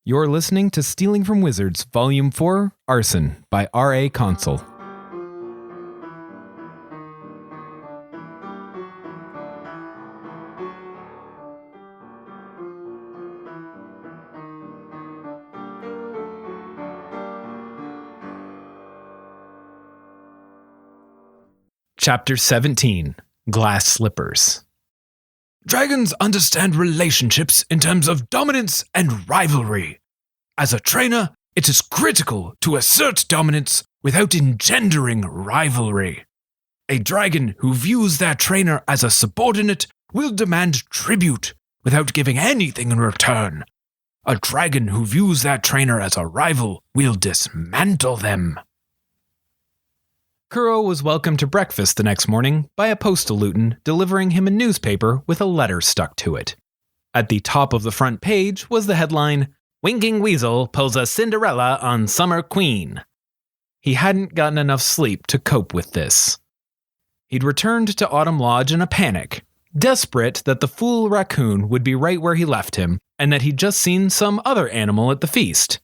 You're listening to Stealing from Wizards, Volume 4, Arson, by R.A. Consul. Chapter 17, Glass Slippers. Dragons understand relationships in terms of dominance and rivalry. As a trainer, it is critical to assert dominance without engendering rivalry. A dragon who views their trainer as a subordinate will demand tribute without giving anything in return. A dragon who views their trainer as a rival will dismantle them. Kuro was welcomed to breakfast the next morning by a postal luton delivering him a newspaper with a letter stuck to it. At the top of the front page was the headline, "Winking Weasel pulls a Cinderella on Summer Queen." He hadn't gotten enough sleep to cope with this. He'd returned to Autumn Lodge in a panic, desperate that the fool raccoon would be right where he left him and that he'd just seen some other animal at the feast.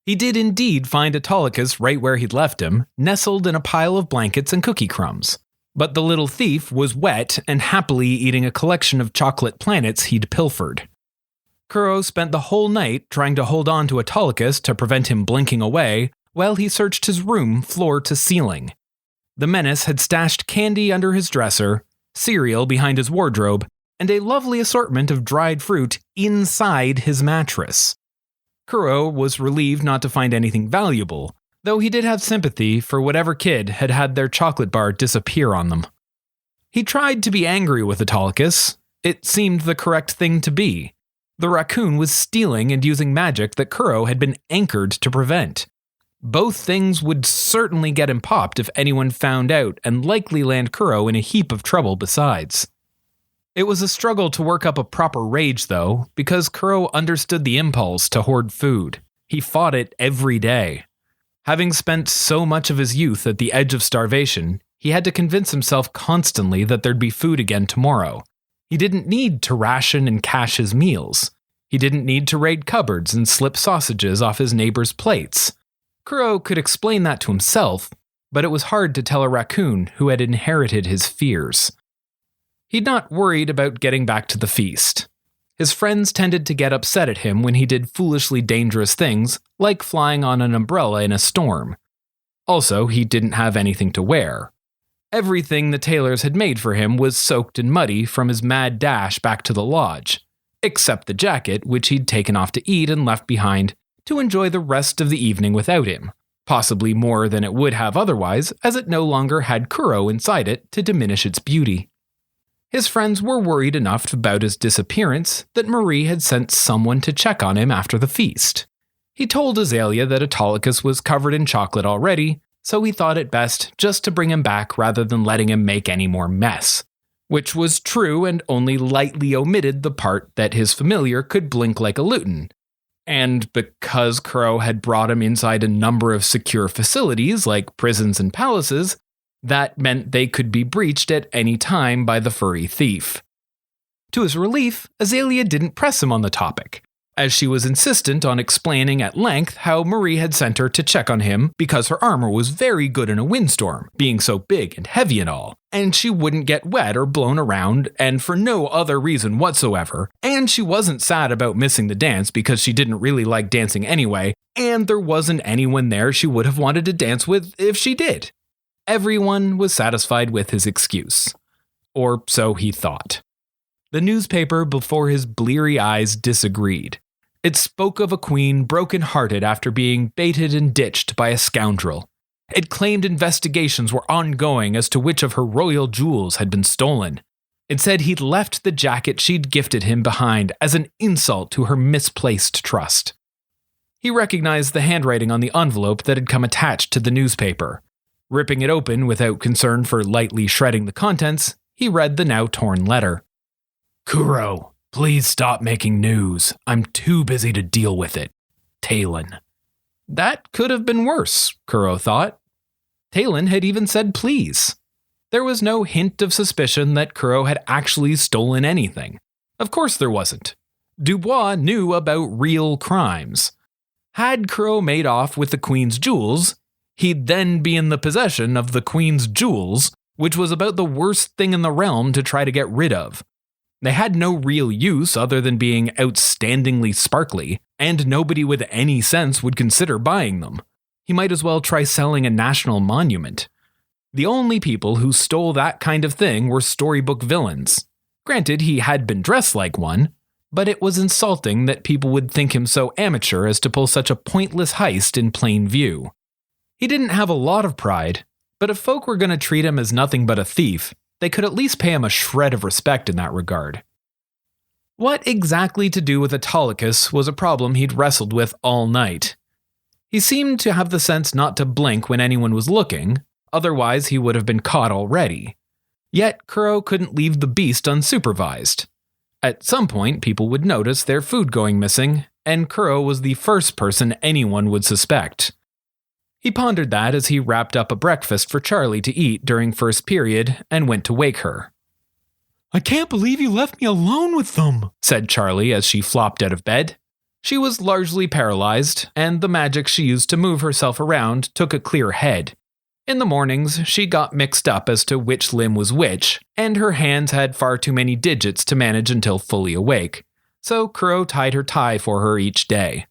He did indeed find Autolycus right where he'd left him, nestled in a pile of blankets and cookie crumbs. But the little thief was wet and happily eating a collection of chocolate planets he'd pilfered. Kuro spent the whole night trying to hold on to Autolycus to prevent him blinking away while he searched his room floor to ceiling. The menace had stashed candy under his dresser, cereal behind his wardrobe, and a lovely assortment of dried fruit inside his mattress. Kuro was relieved not to find anything valuable, though he did have sympathy for whatever kid had had their chocolate bar disappear on them. He tried to be angry with Autolycus. It seemed the correct thing to be. The raccoon was stealing and using magic that Kuro had been anchored to prevent. Both things would certainly get him popped if anyone found out and likely land Kuro in a heap of trouble besides. It was a struggle to work up a proper rage, though, because Kuro understood the impulse to hoard food. He fought it every day. Having spent so much of his youth at the edge of starvation, he had to convince himself constantly that there'd be food again tomorrow. He didn't need to ration and cache his meals. He didn't need to raid cupboards and slip sausages off his neighbors' plates. Kuro could explain that to himself, but it was hard to tell a raccoon who had inherited his fears. He'd not worried about getting back to the feast. His friends tended to get upset at him when he did foolishly dangerous things, like flying on an umbrella in a storm. Also, he didn't have anything to wear. Everything the tailors had made for him was soaked and muddy from his mad dash back to the lodge, except the jacket, which he'd taken off to eat and left behind to enjoy the rest of the evening without him, possibly more than it would have otherwise, as it no longer had Kuro inside it to diminish its beauty. His friends were worried enough about his disappearance that Marie had sent someone to check on him after the feast. He told Azalea that Autolycus was covered in chocolate already, so he thought it best just to bring him back rather than letting him make any more mess. Which was true and only lightly omitted the part that his familiar could blink like a luton. And because Kuro had brought him inside a number of secure facilities like prisons and palaces, that meant they could be breached at any time by the furry thief. To his relief, Azalea didn't press him on the topic, as she was insistent on explaining at length how Marie had sent her to check on him because her armor was very good in a windstorm, being so big and heavy and all, and she wouldn't get wet or blown around, and for no other reason whatsoever, and she wasn't sad about missing the dance because she didn't really like dancing anyway, and there wasn't anyone there she would have wanted to dance with if she did. Everyone was satisfied with his excuse. Or so he thought. The newspaper before his bleary eyes disagreed. It spoke of a queen broken-hearted after being baited and ditched by a scoundrel. It claimed investigations were ongoing as to which of her royal jewels had been stolen. It said he'd left the jacket she'd gifted him behind as an insult to her misplaced trust. He recognized the handwriting on the envelope that had come attached to the newspaper. Ripping it open without concern for lightly shredding the contents, he read the now torn letter. "Kuro, please stop making news. I'm too busy to deal with it. Talon." That could have been worse, Kuro thought. Talon had even said please. There was no hint of suspicion that Kuro had actually stolen anything. Of course there wasn't. Dubois knew about real crimes. Had Crow made off with the Queen's jewels, he'd then be in the possession of the Queen's jewels, which was about the worst thing in the realm to try to get rid of. They had no real use other than being outstandingly sparkly, and nobody with any sense would consider buying them. He might as well try selling a national monument. The only people who stole that kind of thing were storybook villains. Granted, he had been dressed like one, but it was insulting that people would think him so amateur as to pull such a pointless heist in plain view. He didn't have a lot of pride, but if folk were going to treat him as nothing but a thief, they could at least pay him a shred of respect in that regard. What exactly to do with Autolycus was a problem he'd wrestled with all night. He seemed to have the sense not to blink when anyone was looking, otherwise he would have been caught already. Yet Kuro couldn't leave the beast unsupervised. At some point, people would notice their food going missing, and Kuro was the first person anyone would suspect. He pondered that as he wrapped up a breakfast for Charlie to eat during first period and went to wake her. "I can't believe you left me alone with them," said Charlie as she flopped out of bed. She was largely paralyzed, and the magic she used to move herself around took a clear head. In the mornings, she got mixed up as to which limb was which, and her hands had far too many digits to manage until fully awake, so Kuro tied her tie for her each day.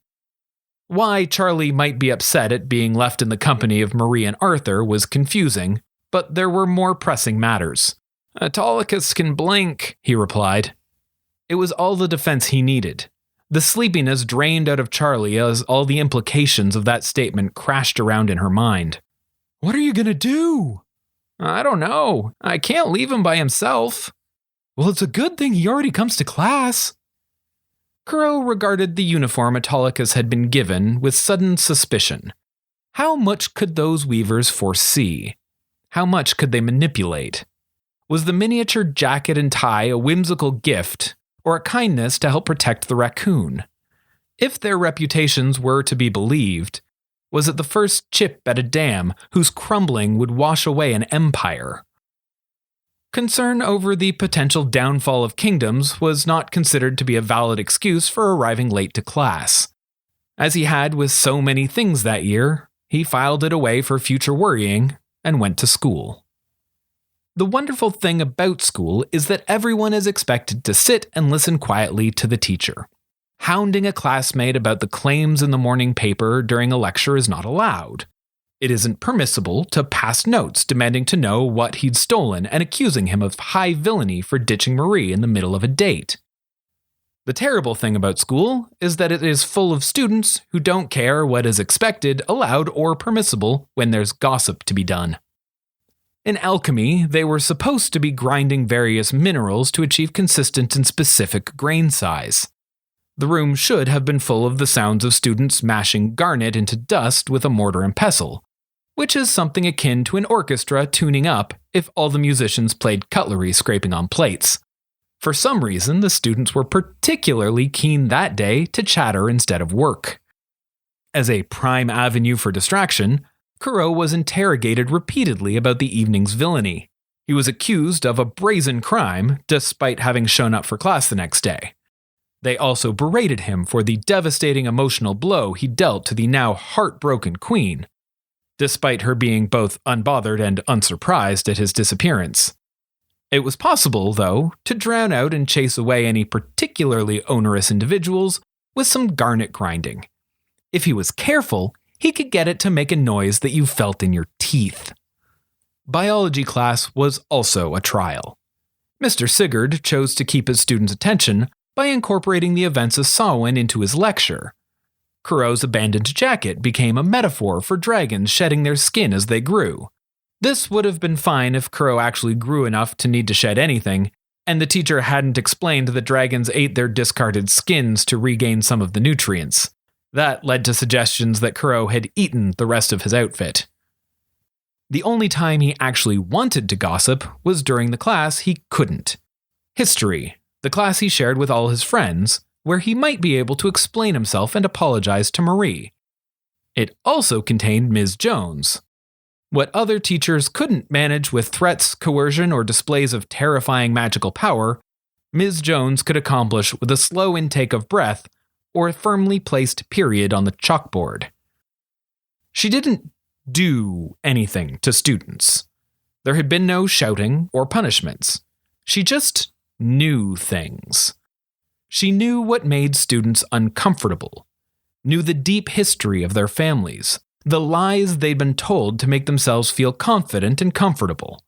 Why Charlie might be upset at being left in the company of Marie and Arthur was confusing, but there were more pressing matters. "Autolycus can blink," he replied. It was all the defense he needed. The sleepiness drained out of Charlie as all the implications of that statement crashed around in her mind. "What are you going to do?" "I don't know. I can't leave him by himself." "Well, it's a good thing he already comes to class." Kuro regarded the uniform Autolycus had been given with sudden suspicion. How much could those weavers foresee? How much could they manipulate? Was the miniature jacket and tie a whimsical gift, or a kindness to help protect the raccoon? If their reputations were to be believed, was it the first chip at a dam whose crumbling would wash away an empire? Concern over the potential downfall of kingdoms was not considered to be a valid excuse for arriving late to class. As he had with so many things that year, he filed it away for future worrying and went to school. The wonderful thing about school is that everyone is expected to sit and listen quietly to the teacher. Hounding a classmate about the claims in the morning paper during a lecture is not allowed. It isn't permissible to pass notes demanding to know what he'd stolen and accusing him of high villainy for ditching Marie in the middle of a date. The terrible thing about school is that it is full of students who don't care what is expected, allowed, or permissible when there's gossip to be done. In alchemy, they were supposed to be grinding various minerals to achieve consistent and specific grain size. The room should have been full of the sounds of students mashing garnet into dust with a mortar and pestle, which is something akin to an orchestra tuning up if all the musicians played cutlery scraping on plates. For some reason, the students were particularly keen that day to chatter instead of work. As a prime avenue for distraction, Kuro was interrogated repeatedly about the evening's villainy. He was accused of a brazen crime, despite having shown up for class the next day. They also berated him for the devastating emotional blow he dealt to the now heartbroken queen, despite her being both unbothered and unsurprised at his disappearance. It was possible, though, to drown out and chase away any particularly onerous individuals with some garnet grinding. If he was careful, he could get it to make a noise that you felt in your teeth. Biology class was also a trial. Mr. Sigurd chose to keep his students' attention by incorporating the events of Samhain into his lecture. Kuro's abandoned jacket became a metaphor for dragons shedding their skin as they grew. This would have been fine if Kuro actually grew enough to need to shed anything, and the teacher hadn't explained that dragons ate their discarded skins to regain some of the nutrients. That led to suggestions that Kuro had eaten the rest of his outfit. The only time he actually wanted to gossip was during the class he couldn't. History, the class he shared with all his friends, where he might be able to explain himself and apologize to Marie. It also contained Ms. Jones. What other teachers couldn't manage with threats, coercion, or displays of terrifying magical power, Ms. Jones could accomplish with a slow intake of breath or a firmly placed period on the chalkboard. She didn't do anything to students. There had been no shouting or punishments. She just knew things. She knew what made students uncomfortable, knew the deep history of their families, the lies they'd been told to make themselves feel confident and comfortable.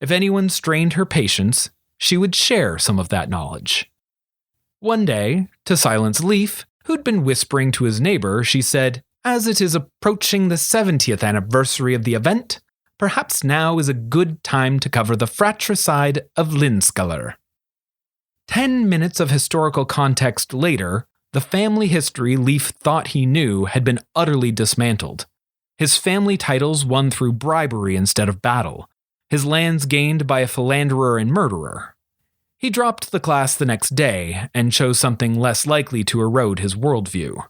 If anyone strained her patience, she would share some of that knowledge. One day, to silence Leaf, who'd been whispering to his neighbor, she said, "As it is approaching the 70th anniversary of the event, perhaps now is a good time to cover the fratricide of Linskeller." 10 minutes of historical context later, the family history Leaf thought he knew had been utterly dismantled. His family titles won through bribery instead of battle, his lands gained by a philanderer and murderer. He dropped the class the next day and chose something less likely to erode his worldview.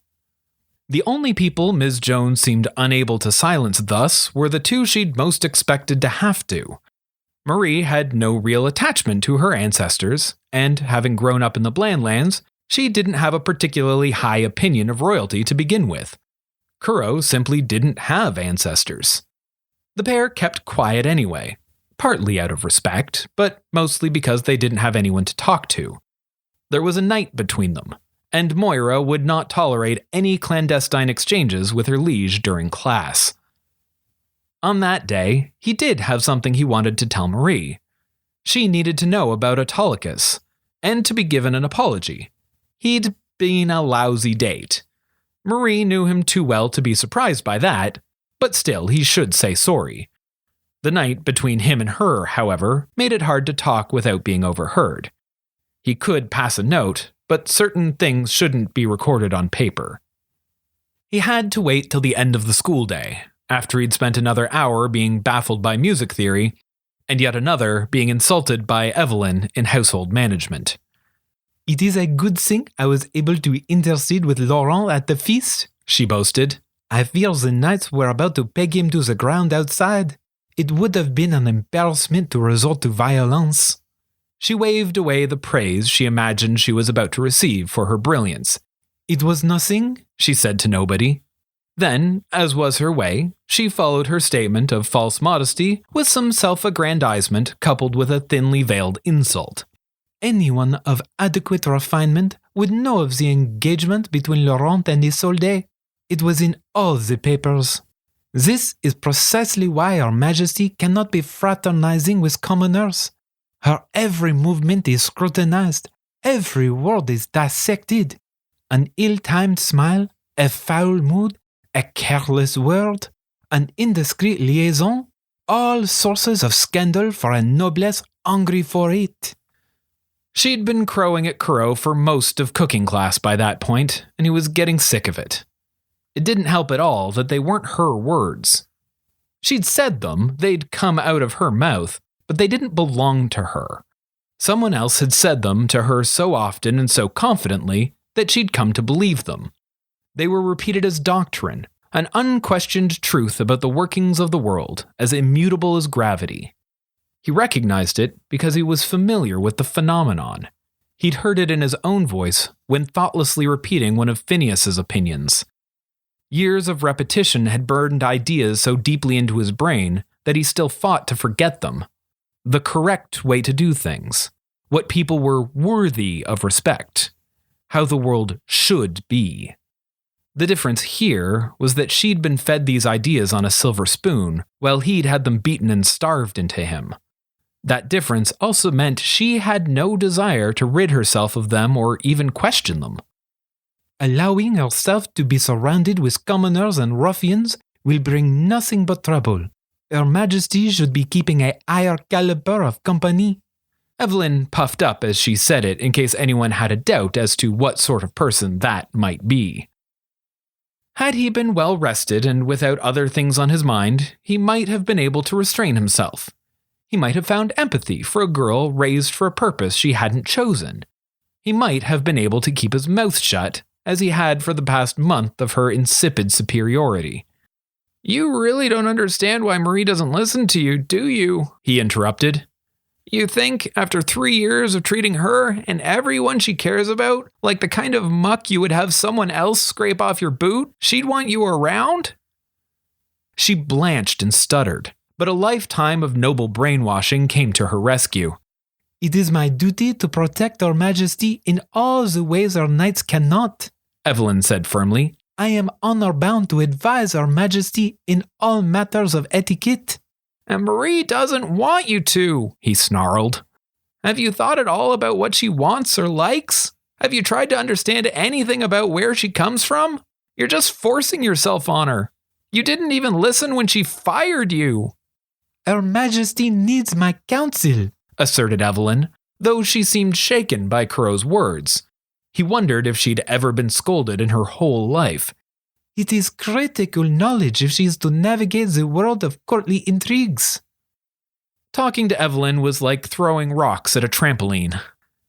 The only people Ms. Jones seemed unable to silence thus were the two she'd most expected to have to. Marie had no real attachment to her ancestors, and having grown up in the Blandlands, she didn't have a particularly high opinion of royalty to begin with. Kuro simply didn't have ancestors. The pair kept quiet anyway, partly out of respect, but mostly because they didn't have anyone to talk to. There was a night between them, and Moira would not tolerate any clandestine exchanges with her liege during class. On that day, he did have something he wanted to tell Marie. She needed to know about Autolycus, and to be given an apology. He'd been a lousy date. Marie knew him too well to be surprised by that, but still he should say sorry. The night between him and her, however, made it hard to talk without being overheard. He could pass a note, but certain things shouldn't be recorded on paper. He had to wait till the end of the school day, after he'd spent another hour being baffled by music theory, and yet another being insulted by Evelyn in household management. "It is a good thing I was able to intercede with Laurent at the feast," she boasted. "I fear the knights were about to peg him to the ground outside. It would have been an embarrassment to resort to violence." She waved away the praise she imagined she was about to receive for her brilliance. "It was nothing," she said to nobody. Then, as was her way, she followed her statement of false modesty with some self-aggrandizement coupled with a thinly veiled insult. "Anyone of adequate refinement would know of the engagement between Laurent and Isolde. It was in all the papers. This is precisely why Her Majesty cannot be fraternizing with commoners. Her every movement is scrutinized, every word is dissected. An ill-timed smile, a foul mood, a careless word, an indiscreet liaison, all sources of scandal for a noblesse hungry for it." She'd been crowing at Kuro for most of cooking class by that point, and he was getting sick of it. It didn't help at all that they weren't her words. She'd said them, they'd come out of her mouth, but they didn't belong to her. Someone else had said them to her so often and so confidently that she'd come to believe them. They were repeated as doctrine, an unquestioned truth about the workings of the world, as immutable as gravity. He recognized it because he was familiar with the phenomenon. He'd heard it in his own voice when thoughtlessly repeating one of Phineas's opinions. Years of repetition had burned ideas so deeply into his brain that he still fought to forget them. The correct way to do things. What people were worthy of respect. How the world should be. The difference here was that she'd been fed these ideas on a silver spoon, while he'd had them beaten and starved into him. That difference also meant she had no desire to rid herself of them or even question them. "Allowing herself to be surrounded with commoners and ruffians will bring nothing but trouble. Her Majesty should be keeping a higher caliber of company." Evelyn puffed up as she said it in case anyone had a doubt as to what sort of person that might be. Had he been well rested and without other things on his mind, he might have been able to restrain himself. He might have found empathy for a girl raised for a purpose she hadn't chosen. He might have been able to keep his mouth shut, as he had for the past month of her insipid superiority. "You really don't understand why Marie doesn't listen to you, do you?" he interrupted. You think, after 3 years of treating her and everyone she cares about like the kind of muck you would have someone else scrape off your boot, she'd want you around? She blanched and stuttered, but a lifetime of noble brainwashing came to her rescue. It is my duty to protect Our Majesty in all the ways our knights cannot, Evelyn said firmly. I am honor-bound to advise Our Majesty in all matters of etiquette. And Marie doesn't want you to, he snarled. Have you thought at all about what she wants or likes? Have you tried to understand anything about where she comes from? You're just forcing yourself on her. You didn't even listen when she fired you. Her Majesty needs my counsel, asserted Evelyn, though she seemed shaken by Kuro's words. He wondered if she'd ever been scolded in her whole life. It is critical knowledge if she is to navigate the world of courtly intrigues. Talking to Evelyn was like throwing rocks at a trampoline.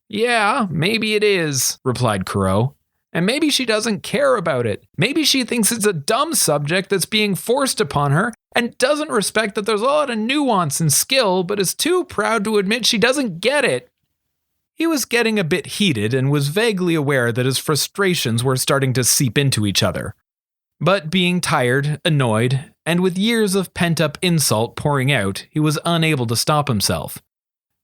Yeah, maybe it is, replied Kuro. And maybe she doesn't care about it. Maybe she thinks it's a dumb subject that's being forced upon her and doesn't respect that there's a lot of nuance and skill, but is too proud to admit she doesn't get it. He was getting a bit heated and was vaguely aware that his frustrations were starting to seep into each other. But being tired, annoyed, and with years of pent-up insult pouring out, he was unable to stop himself.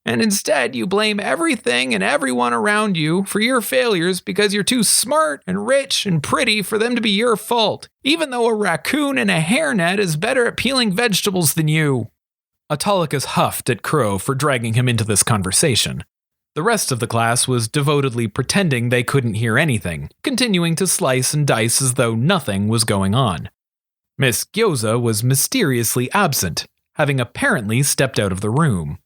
And instead, you blame everything and everyone around you for your failures because you're too smart and rich and pretty for them to be your fault, even though a raccoon in a hairnet is better at peeling vegetables than you. Autolycus huffed at Kuro for dragging him into this conversation. The rest of the class was devotedly pretending they couldn't hear anything, continuing to slice and dice as though nothing was going on. Miss Gyoza was mysteriously absent, having apparently stepped out of the room.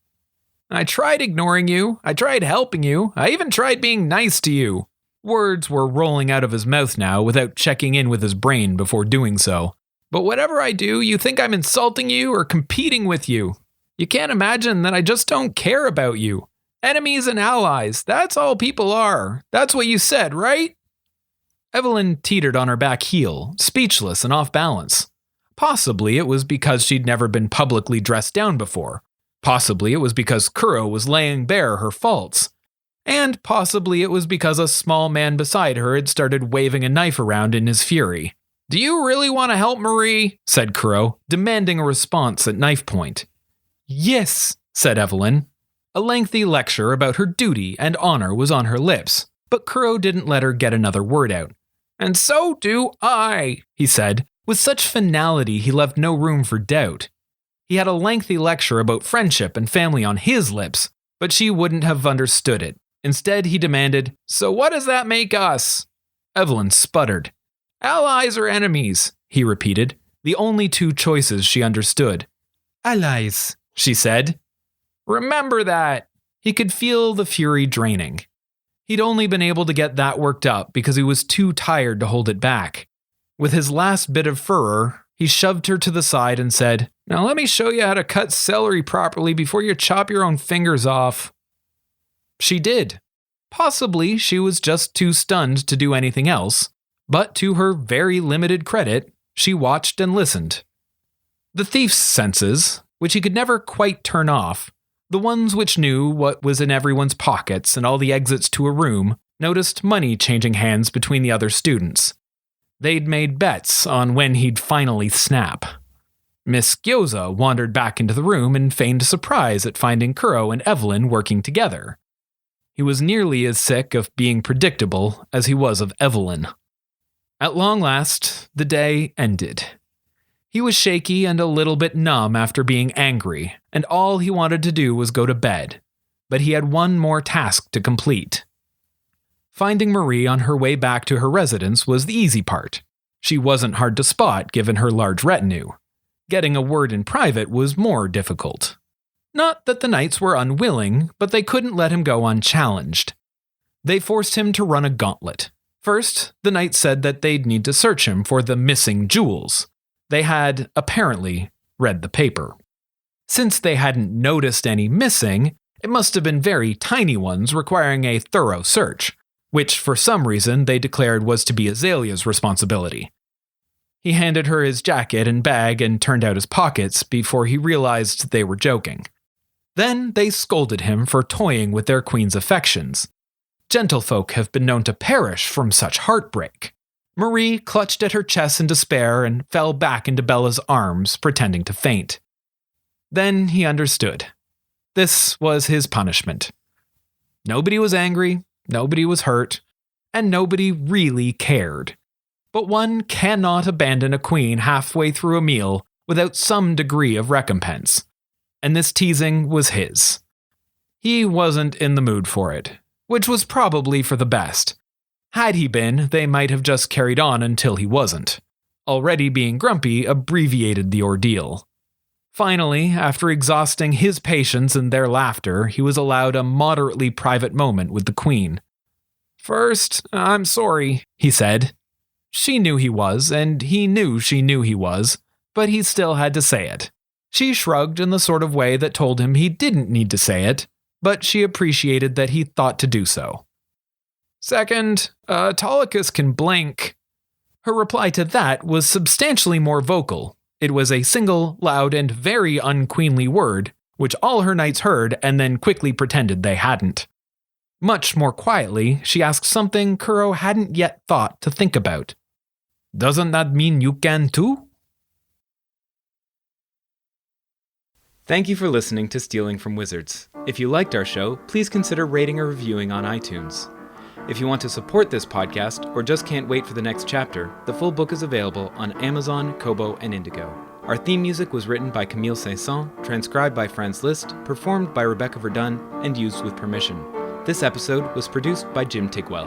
I tried ignoring you, I tried helping you, I even tried being nice to you. Words were rolling out of his mouth now without checking in with his brain before doing so. But whatever I do, you think I'm insulting you or competing with you. You can't imagine that I just don't care about you. Enemies and allies, that's all people are. That's what you said, right? Evelyn teetered on her back heel, speechless and off balance. Possibly it was because she'd never been publicly dressed down before. Possibly it was because Kuro was laying bare her faults. And possibly it was because a small man beside her had started waving a knife around in his fury. Do you really want to help Marie? Said Kuro, demanding a response at knife point. Yes, said Evelyn. A lengthy lecture about her duty and honor was on her lips, but Kuro didn't let her get another word out. And so do I, he said, with such finality he left no room for doubt. He had a lengthy lecture about friendship and family on his lips, but she wouldn't have understood it. Instead, he demanded, So what does that make us? Evelyn sputtered. Allies or enemies, he repeated, the only two choices she understood. Allies, she said. Remember that. He could feel the fury draining. He'd only been able to get that worked up because he was too tired to hold it back. With his last bit of furor, he shoved her to the side and said, Now let me show you how to cut celery properly before you chop your own fingers off. She did. Possibly she was just too stunned to do anything else, but to her very limited credit, she watched and listened. The thief's senses, which he could never quite turn off, the ones which knew what was in everyone's pockets and all the exits to a room, noticed money changing hands between the other students. They'd made bets on when he'd finally snap. Miss Gyoza wandered back into the room and feigned surprise at finding Kuro and Evelyn working together. He was nearly as sick of being predictable as he was of Evelyn. At long last, the day ended. He was shaky and a little bit numb after being angry, and all he wanted to do was go to bed. But he had one more task to complete. Finding Marie on her way back to her residence was the easy part. She wasn't hard to spot given her large retinue. Getting a word in private was more difficult. Not that the knights were unwilling, but they couldn't let him go unchallenged. They forced him to run a gauntlet. First, the knights said that they'd need to search him for the missing jewels. They had, apparently, read the paper. Since they hadn't noticed any missing, it must have been very tiny ones requiring a thorough search, which for some reason they declared was to be Azalea's responsibility. He handed her his jacket and bag and turned out his pockets before he realized they were joking. Then they scolded him for toying with their queen's affections. Gentlefolk have been known to perish from such heartbreak. Marie clutched at her chest in despair and fell back into Bella's arms, pretending to faint. Then he understood. This was his punishment. Nobody was angry, nobody was hurt, and nobody really cared. But one cannot abandon a queen halfway through a meal without some degree of recompense. And this teasing was his. He wasn't in the mood for it, which was probably for the best. Had he been, they might have just carried on until he wasn't. Already being grumpy abbreviated the ordeal. Finally, after exhausting his patience and their laughter, he was allowed a moderately private moment with the queen. "First, I'm sorry," he said. She knew he was, and he knew she knew he was, but he still had to say it. She shrugged in the sort of way that told him he didn't need to say it, but she appreciated that he thought to do so. "Second, Autolycus can blink." Her reply to that was substantially more vocal. It was a single, loud, and very unqueenly word, which all her knights heard and then quickly pretended they hadn't. Much more quietly, she asked something Kuro hadn't yet thought to think about. "Doesn't that mean you can too?" Thank you for listening to Stealing from Wizards. If you liked our show, please consider rating or reviewing on iTunes. If you want to support this podcast or just can't wait for the next chapter, the full book is available on Amazon, Kobo, and Indigo. Our theme music was written by Camille Saint-Saëns, transcribed by Franz Liszt, performed by Rebecca Verdun, and used with permission. This episode was produced by Jim Tigwell.